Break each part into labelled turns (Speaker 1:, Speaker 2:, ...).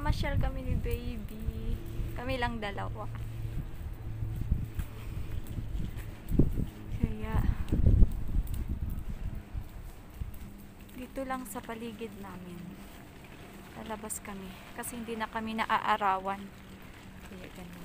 Speaker 1: Namamasyal kami ni baby. Kami lang dalawa. Kaya dito lang sa paligid namin. Lalabas kami kasi hindi na kami naaarawan. Kaya ganun.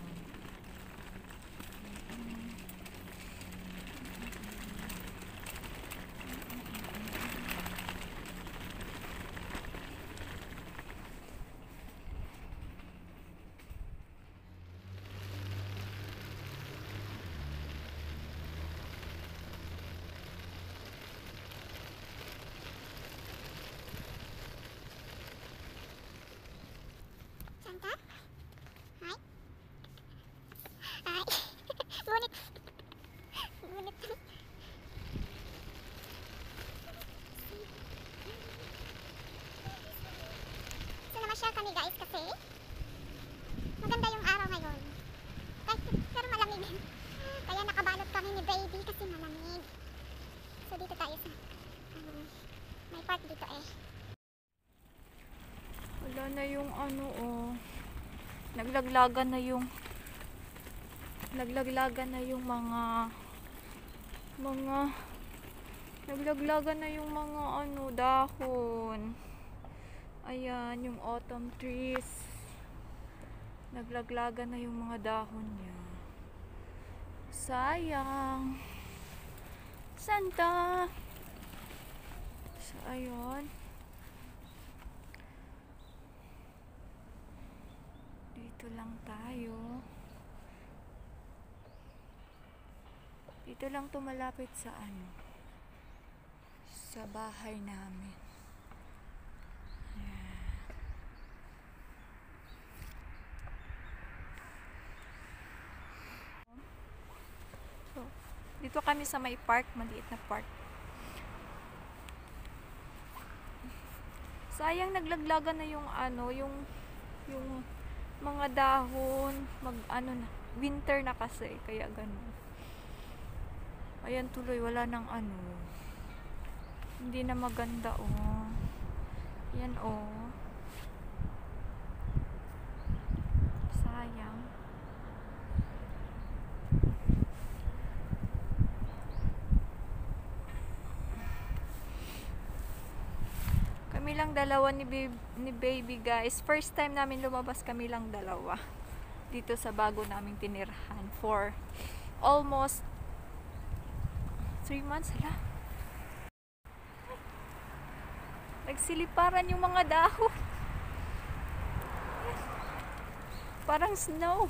Speaker 2: Santa? Hi? Hi? Ngunit. Ngunit. So, namasyal kami guys kasi maganda yung araw ngayon. Pero malamig. Kaya nakabalot kami ni baby kasi malamig. So, dito tayo sa may park dito eh.
Speaker 1: Wala na yung ano oh. Naglaglagan na yung mga ano dahon. Ayan yung autumn trees. Naglaglagan na yung mga dahon niya. Sayang. Santa. So ayun. Dito lang tayo. Dito lang tumalapit sa ano, sa bahay namin. So, dito kami sa may park, maliit na park. Sayang naglaglagan na yung ano, yung mga dahon, winter na kasi, kaya ganun. Ayan tuloy, wala nang ano. Hindi na maganda oh. Yan oh. Sayang. Kami lang dalawa ni baby guys. First time namin lumabas, kami lang dalawa. Dito sa bago naming tinirhan for almost 3 months. Hala. Nagsiliparan yung mga dahon. Parang snow.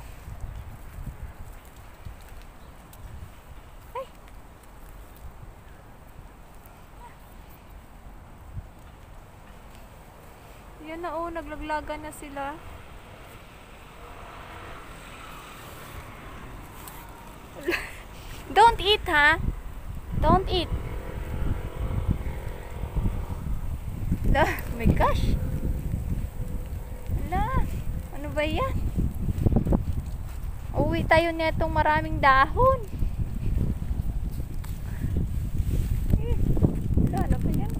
Speaker 1: Ay. Yan na oh, naglaglagan na sila. Don't eat ha. Don't eat. Ala, oh my gosh. Ala, ano ba yan? Uwi tayo netong maraming dahon. Ala, ano ba yan?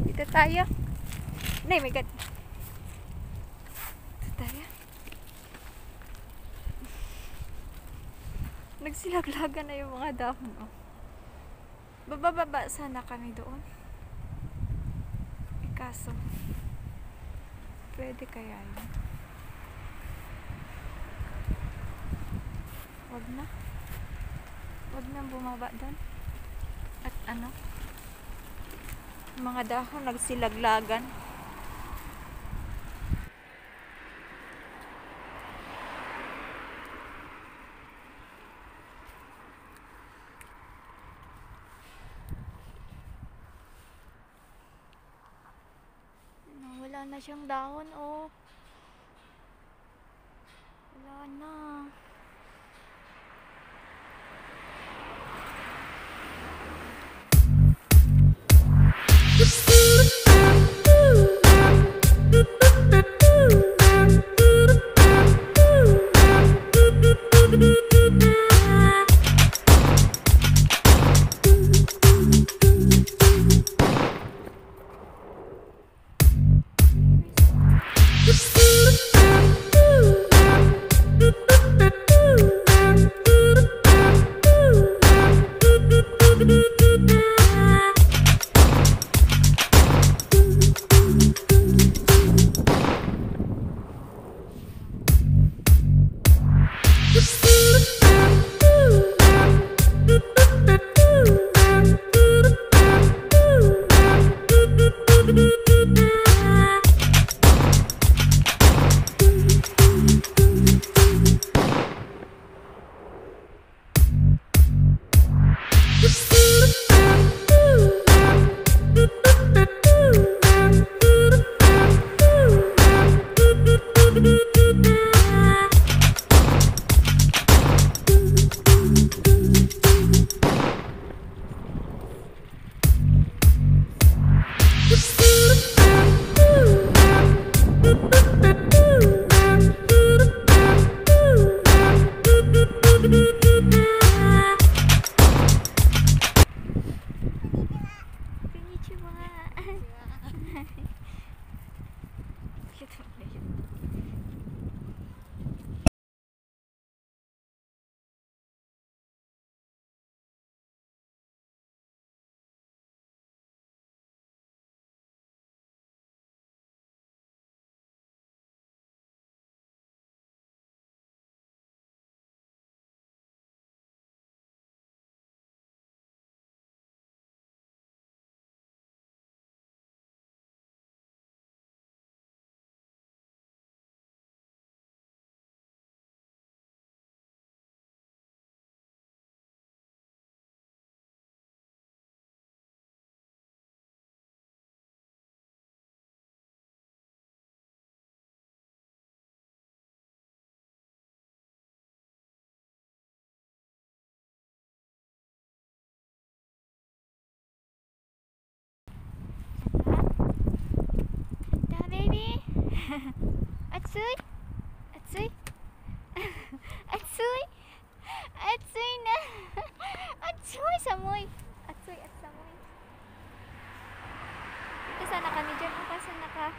Speaker 1: Dito tayo. Nay, my God. Dito tayo. Nagsilaglagan na yung mga dahon oh. Bababa sana kami doon. Kaso pwede kaya yun? Wag na bumaba doon. At ano, mga dahon nagsilaglagan. Wala na siyang dahon oh. Wala na. Baby. Atsuy. Atsuy. Atsuy. Atsuy na. Atsuy samoy. Atsuy at samoy. Dito sana kami dyan. O kasi nakalak.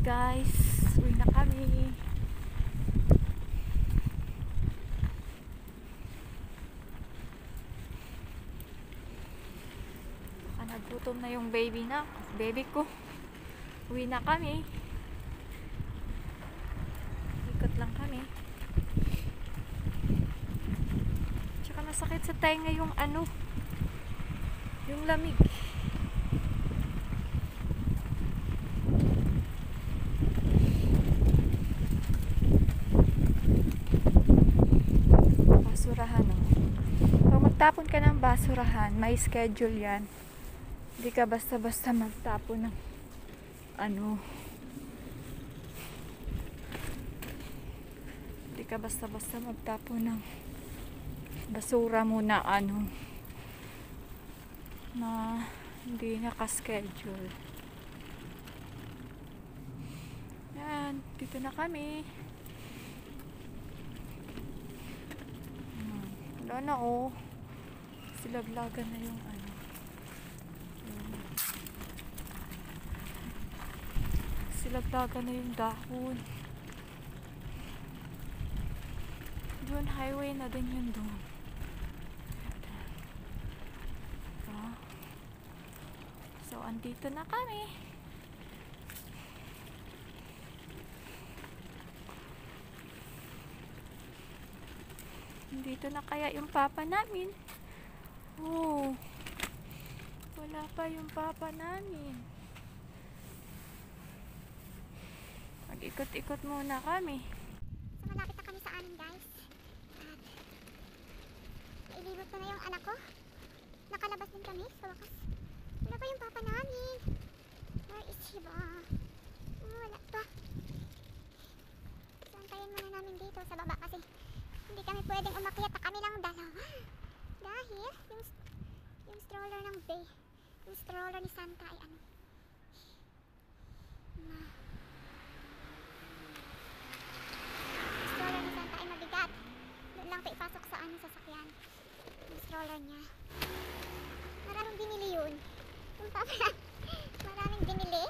Speaker 1: Guys, uwi na kami. Baka nagutom na yung baby ko. Uwi na kami. Ikot lang kami. Tsaka masakit sa tenga yung yung lamig. Basurahan. Pag magtapon ka ng basurahan, may schedule yan. Hindi ka basta-basta magtapon ng hindi ka basta-basta magtapon ng basura mo na na hindi naka-schedule. Yan, dito na kami. Wala na silaglagan na yung silaglagan na yung dahon. Doon highway na din yun doon. So andito na kami. Dito na kaya yung papa namin. Oh, wala pa yung papa namin. Mag-ikot-ikot muna kami.
Speaker 2: So malapit na kami sa amin, guys. At nailibot ko na yung anak ko. Nakalabas din kami sa wakas. Wala pa yung papa namin. Where is he ba? Wala pa. So antayin muna namin dito sa baba kasi hindi kami pwedeng umakyat na kami lang dalawa. Dahil yung stroller ng Bay, yung stroller ni Santa ay yung stroller ni Santa ay mabigat. Doon lang ipasok sa sasakyan. Yung stroller niya. Maraming binili yun. Yung papa, maraming binili.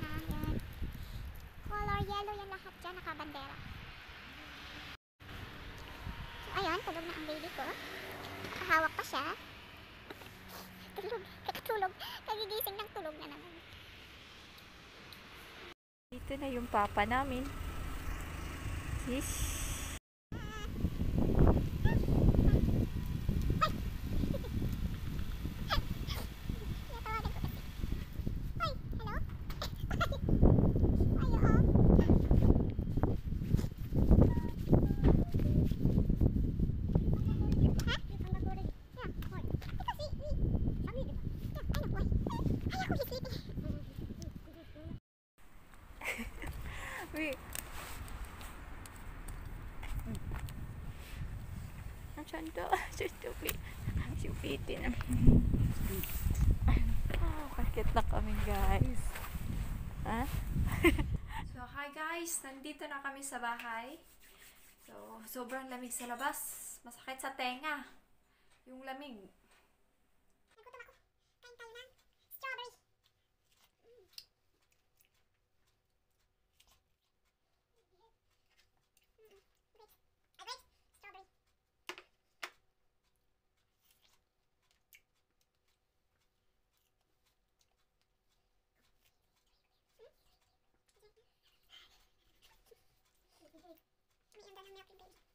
Speaker 2: ha. Yan. Color yellow yan lahat dyan, nakabandera. So, ayun, tulog na ang baby ko. Nakahawak pa siya. Tulog, kakatulog. Kagigising ng tulog na naman.
Speaker 1: Dito na yung papa namin. Sis.
Speaker 2: Tinatawagan ko kasi. Hoy, hello? Ayo, oh. Ha? Yeah, hoy. Kasi, sabi, di ba? Yeah, I know, why? Ay, ako, he's sleeping.
Speaker 1: Wait. Nasaan to? Supitin. Oh, kakit na kami, guys. Ha? So, hi guys. Nandito na kami sa bahay. So, sobrang lamig sa labas. Masakit sa tenga. Yung lamig.
Speaker 2: Nagutom ako. Kain tayo ng strawberry. Grapes. Strawberry. May ganda ng milk yung baby.